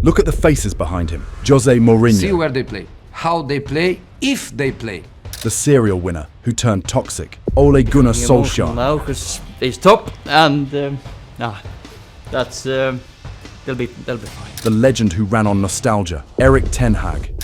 Look at the faces behind him. Jose Mourinho. See where they play, how they play, if they play. The serial winner who turned toxic. Ole Gunnar Solskjaer. Now, because he's top, and that's they'll be fine. The legend who ran on nostalgia. Erik ten Hag.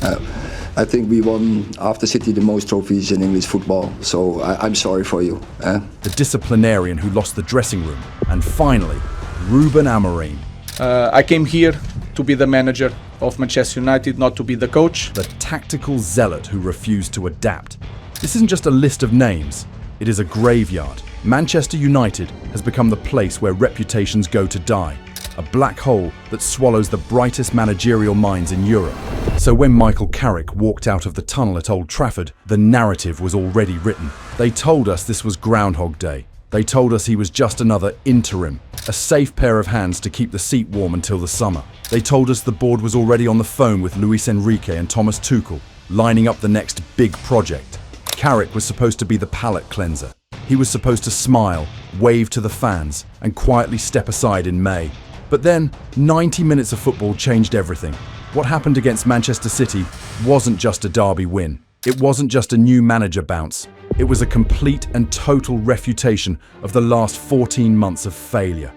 I think we won after City the most trophies in English football, so I'm sorry for you. The disciplinarian who lost the dressing room. And finally, Ruben Amorim. I came here to be the manager of Manchester United, not to be the coach. The tactical zealot who refused to adapt. This isn't just a list of names, it is a graveyard. Manchester United has become the place where reputations go to die. A black hole that swallows the brightest managerial minds in Europe. So when Michael Carrick walked out of the tunnel at Old Trafford, the narrative was already written. They told us this was Groundhog Day. They told us he was just another interim, a safe pair of hands to keep the seat warm until the summer. They told us the board was already on the phone with Luis Enrique and Thomas Tuchel, lining up the next big project. Carrick was supposed to be the palate cleanser. He was supposed to smile, wave to the fans, and quietly step aside in May. But then, 90 minutes of football changed everything. What happened against Manchester City wasn't just a derby win. It wasn't just a new manager bounce. It was a complete and total refutation of the last 14 months of failure.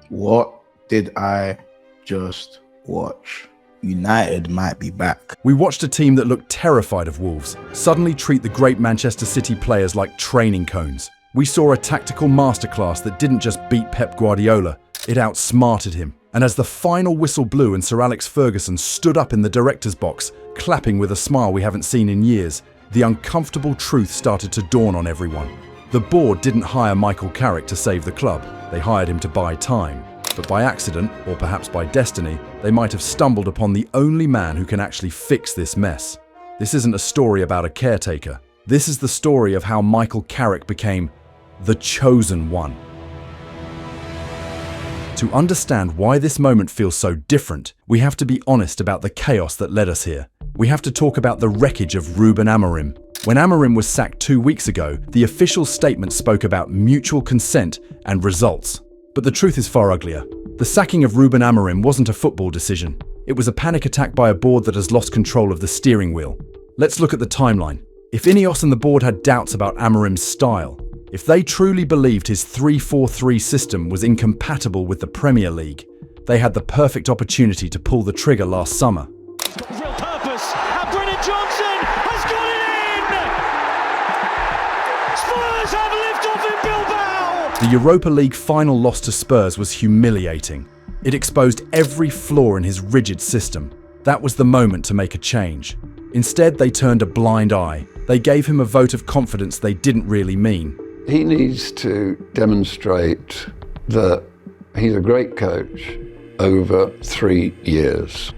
What did I just watch? United might be back. We watched a team that looked terrified of Wolves suddenly treat the great Manchester City players like training cones. We saw a tactical masterclass that didn't just beat Pep Guardiola, it outsmarted him. And as the final whistle blew and Sir Alex Ferguson stood up in the director's box, clapping with a smile we haven't seen in years, the uncomfortable truth started to dawn on everyone. The board didn't hire Michael Carrick to save the club, they hired him to buy time. But by accident, or perhaps by destiny, they might have stumbled upon the only man who can actually fix this mess. This isn't a story about a caretaker. This is the story of how Michael Carrick became the chosen one. To understand why this moment feels so different, we have to be honest about the chaos that led us here. We have to talk about the wreckage of Ruben Amorim. When Amorim was sacked 2 weeks ago, the official statement spoke about mutual consent and results. But the truth is far uglier. The sacking of Ruben Amorim wasn't a football decision. It was a panic attack by a board that has lost control of the steering wheel. Let's look at the timeline. If Ineos and the board had doubts about Amorim's style, if they truly believed his 3-4-3 system was incompatible with the Premier League, they had the perfect opportunity to pull the trigger last summer. Real purpose, and Brennan Johnson has got it in! Spurs have liftoff in Bilbao! The Europa League final loss to Spurs was humiliating. It exposed every flaw in his rigid system. That was the moment to make a change. Instead, they turned a blind eye. They gave him a vote of confidence they didn't really mean. He needs to demonstrate that he's a great coach over 3 years.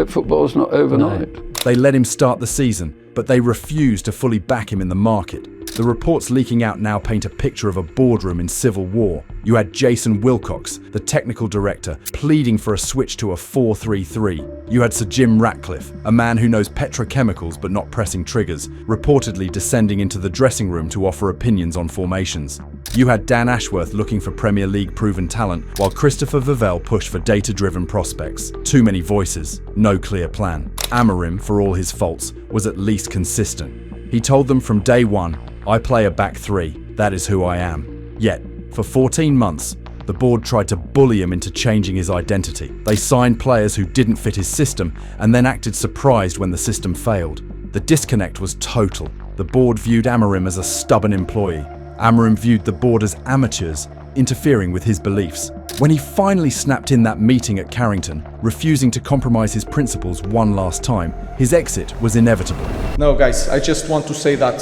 Football's not overnight. No. They let him start the season, but they refused to fully back him in the market. The reports leaking out now paint a picture of a boardroom in civil war. You had Jason Wilcox, the technical director, pleading for a switch to a 4-3-3. You had Sir Jim Ratcliffe, a man who knows petrochemicals but not pressing triggers, reportedly descending into the dressing room to offer opinions on formations. You had Dan Ashworth looking for Premier League proven talent, while Christopher Vivell pushed for data-driven prospects. Too many voices, no clear plan. Amorim, for all his faults, was at least consistent. He told them from day one, I play a back three, that is who I am. Yet, for 14 months, the board tried to bully him into changing his identity. They signed players who didn't fit his system and then acted surprised when the system failed. The disconnect was total. The board viewed Amorim as a stubborn employee. Amorim viewed the board as amateurs, interfering with his beliefs. When he finally snapped in that meeting at Carrington, refusing to compromise his principles one last time, his exit was inevitable. No, guys, I just want to say that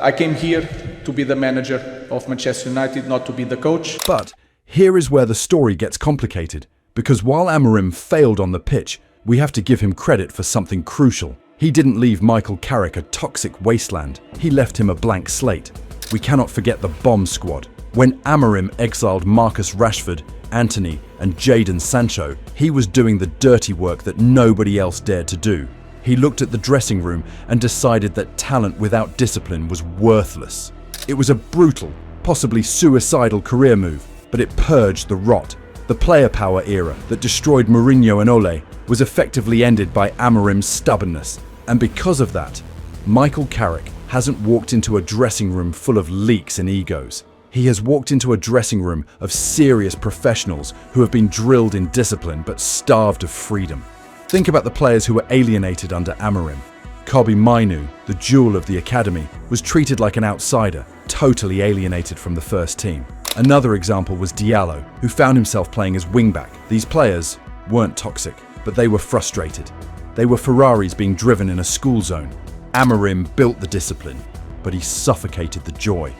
I came here to be the manager of Manchester United, not to be the coach. But here is where the story gets complicated, because while Amorim failed on the pitch, we have to give him credit for something crucial. He didn't leave Michael Carrick a toxic wasteland. He left him a blank slate. We cannot forget the bomb squad. When Amorim exiled Marcus Rashford, Antony and Jadon Sancho, he was doing the dirty work that nobody else dared to do. He looked at the dressing room and decided that talent without discipline was worthless. It was a brutal, possibly suicidal career move, but it purged the rot. The The player power era that destroyed Mourinho and Ole was effectively ended by Amorim's stubbornness. And because of that, Michael Carrick hasn't walked into a dressing room full of leaks and egos. He has walked into a dressing room of serious professionals who have been drilled in discipline but starved of freedom. Think about the players who were alienated under Amorim. Kobbie Mainoo, the jewel of the academy, was treated like an outsider, totally alienated from the first team. Another example was Diallo, who found himself playing as wingback. These players weren't toxic, but they were frustrated. They were Ferraris being driven in a school zone. Amorim built the discipline, but he suffocated the joy.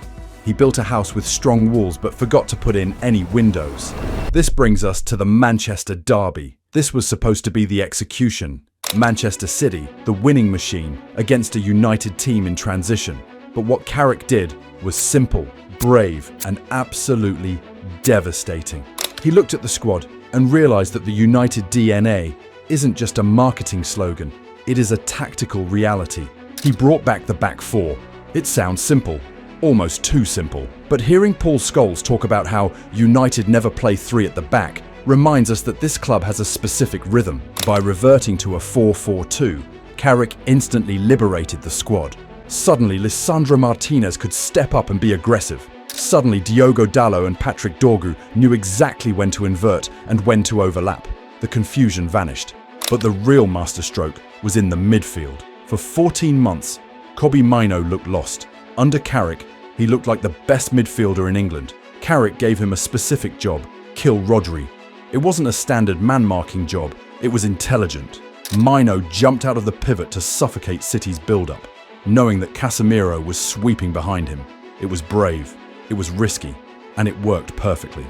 He built a house with strong walls but forgot to put in any windows. This brings us to the Manchester derby. This was supposed to be the execution. Manchester City, the winning machine, against a United team in transition. But what Carrick did was simple, brave, and absolutely devastating. He looked at the squad and realized that the United DNA isn't just a marketing slogan, it is a tactical reality. He brought back the back four. It sounds simple, almost too simple. But hearing Paul Scholes talk about how United never play three at the back reminds us that this club has a specific rhythm. By reverting to a 4-4-2, Carrick instantly liberated the squad. Suddenly, Lisandro Martinez could step up and be aggressive. Suddenly, Diogo Dalot and Patrick Dorgu knew exactly when to invert and when to overlap. The confusion vanished. But the real masterstroke was in the midfield. For 14 months, Kobbie Mainoo looked lost. Under Carrick, he looked like the best midfielder in England. Carrick gave him a specific job: kill Rodri. It wasn't a standard man-marking job, it was intelligent. Mainoo jumped out of the pivot to suffocate City's build-up, knowing that Casemiro was sweeping behind him. It was brave, it was risky, and it worked perfectly.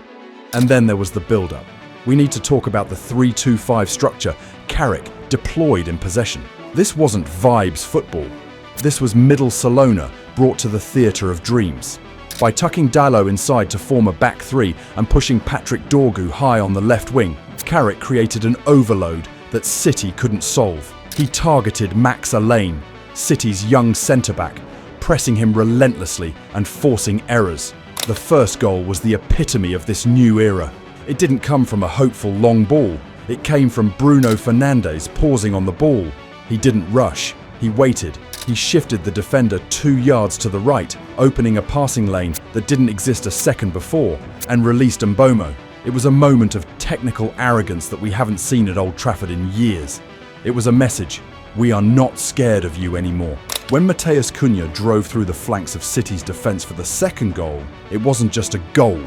And then there was the build-up. We need to talk about the 3-2-5 structure Carrick deployed in possession. This wasn't vibes football. This was middle Salona brought to the theatre of dreams. By tucking Dalot inside to form a back three and pushing Patrick Dorgu high on the left wing, Carrick created an overload that City couldn't solve. He targeted Max Allain, City's young centre-back, pressing him relentlessly and forcing errors. The first goal was the epitome of this new era. It didn't come from a hopeful long ball. It came from Bruno Fernandes pausing on the ball. He didn't rush. He waited. He shifted the defender 2 yards to the right, opening a passing lane that didn't exist a second before, and released Mbomo. It was a moment of technical arrogance that we haven't seen at Old Trafford in years. It was a message: we are not scared of you anymore. When Matheus Cunha drove through the flanks of City's defence for the second goal, it wasn't just a goal,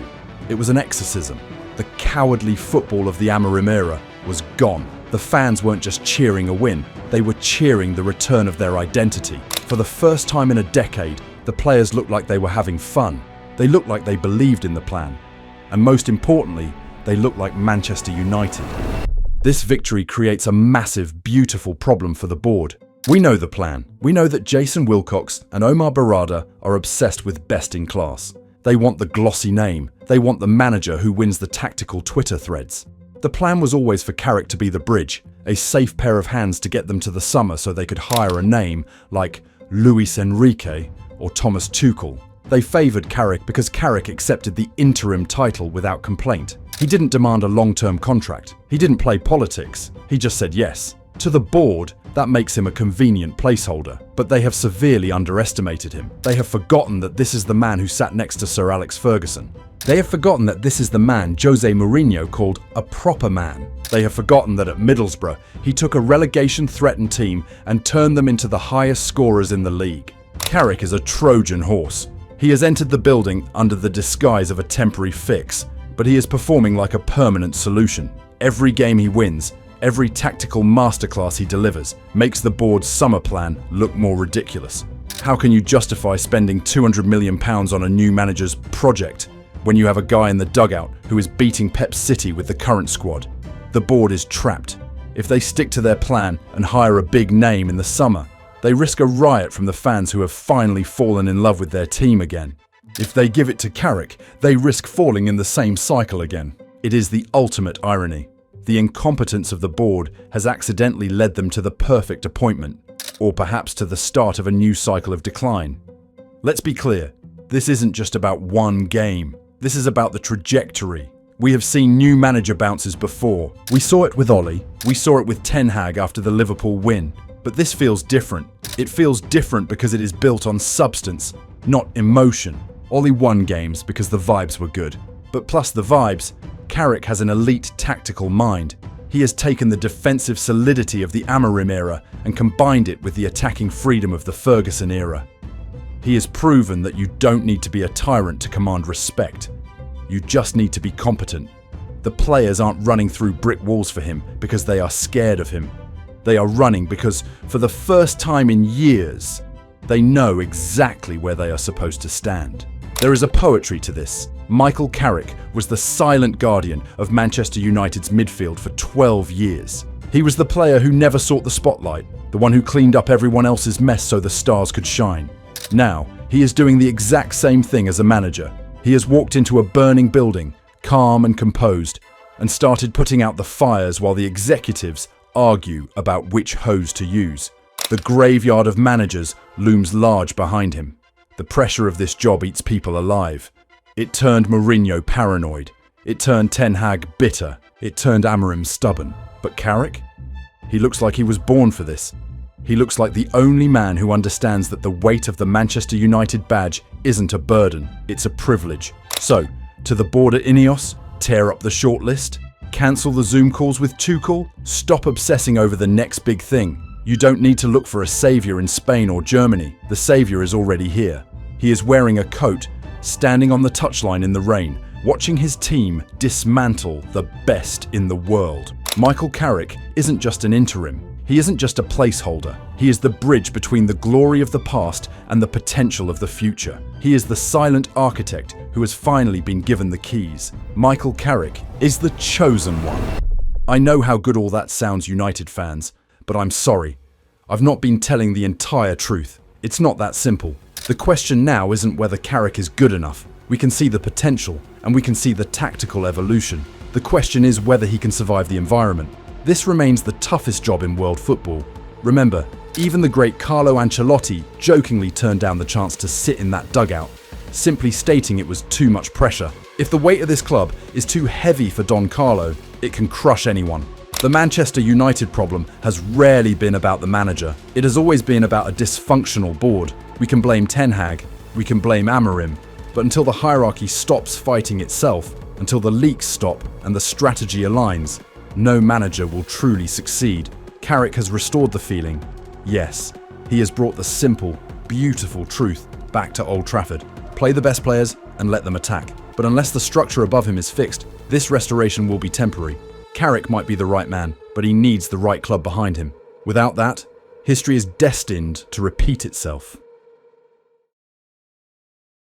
it was an exorcism. The cowardly football of the Amorim era was gone. The fans weren't just cheering a win, they were cheering the return of their identity. For the first time in a decade, the players looked like they were having fun. They looked like they believed in the plan. And most importantly, they looked like Manchester United. This victory creates a massive, beautiful problem for the board. We know the plan. We know that Jason Wilcox and Omar Barada are obsessed with best in class. They want the glossy name. They want the manager who wins the tactical Twitter threads. The plan was always for Carrick to be the bridge, a safe pair of hands to get them to the summer so they could hire a name like Luis Enrique or Thomas Tuchel. They favoured Carrick because Carrick accepted the interim title without complaint. He didn't demand a long-term contract. He didn't play politics. He just said yes. To the board, that makes him a convenient placeholder, but they have severely underestimated him. They have forgotten that this is the man who sat next to Sir Alex Ferguson. They have forgotten that this is the man Jose Mourinho called a proper man. They have forgotten that at Middlesbrough, he took a relegation-threatened team and turned them into the highest scorers in the league. Carrick is a Trojan horse. He has entered the building under the disguise of a temporary fix, but he is performing like a permanent solution. Every game he wins, every tactical masterclass he delivers, makes the board's summer plan look more ridiculous. How can you justify spending £200 million on a new manager's project when you have a guy in the dugout who is beating Pep City with the current squad? The board is trapped. If they stick to their plan and hire a big name in the summer, they risk a riot from the fans who have finally fallen in love with their team again. If they give it to Carrick, they risk falling in the same cycle again. It is the ultimate irony. The incompetence of the board has accidentally led them to the perfect appointment, or perhaps to the start of a new cycle of decline. Let's be clear, this isn't just about one game. This is about the trajectory. We have seen new manager bounces before. We saw it with Ole. We saw it with Ten Hag after the Liverpool win. But this feels different. It feels different because it is built on substance, not emotion. Ole won games because the vibes were good. But plus the vibes, Carrick has an elite tactical mind. He has taken the defensive solidity of the Amorim era and combined it with the attacking freedom of the Ferguson era. He has proven that you don't need to be a tyrant to command respect. You just need to be competent. The players aren't running through brick walls for him because they are scared of him. They are running because, for the first time in years, they know exactly where they are supposed to stand. There is a poetry to this. Michael Carrick was the silent guardian of Manchester United's midfield for 12 years. He was the player who never sought the spotlight, the one who cleaned up everyone else's mess so the stars could shine. Now, he is doing the exact same thing as a manager. He has walked into a burning building, calm and composed, and started putting out the fires while the executives argue about which hose to use. The graveyard of managers looms large behind him. The pressure of this job eats people alive. It turned Mourinho paranoid. It turned Ten Hag bitter. It turned Amorim stubborn. But Carrick? He looks like he was born for this. He looks like the only man who understands that the weight of the Manchester United badge isn't a burden, it's a privilege. So, to the board at Ineos, tear up the shortlist, cancel the Zoom calls with Tuchel, stop obsessing over the next big thing. You don't need to look for a saviour in Spain or Germany. The saviour is already here. He is wearing a coat, standing on the touchline in the rain, watching his team dismantle the best in the world. Michael Carrick isn't just an interim. He isn't just a placeholder. He is the bridge between the glory of the past and the potential of the future. He is the silent architect who has finally been given the keys. Michael Carrick is the chosen one. I know how good all that sounds, United fans, but I'm sorry. I've not been telling the entire truth. It's not that simple. The question now isn't whether Carrick is good enough. We can see the potential, and we can see the tactical evolution. The question is whether he can survive the environment. This remains the toughest job in world football. Remember, even the great Carlo Ancelotti jokingly turned down the chance to sit in that dugout, simply stating it was too much pressure. If the weight of this club is too heavy for Don Carlo, it can crush anyone. The Manchester United problem has rarely been about the manager. It has always been about a dysfunctional board. We can blame Ten Hag, we can blame Amorim, but until the hierarchy stops fighting itself, until the leaks stop and the strategy aligns, no manager will truly succeed. Carrick has restored the feeling. Yes, he has brought the simple, beautiful truth back to Old Trafford. Play the best players and let them attack. But unless the structure above him is fixed, this restoration will be temporary. Carrick might be the right man, but he needs the right club behind him. Without that, history is destined to repeat itself.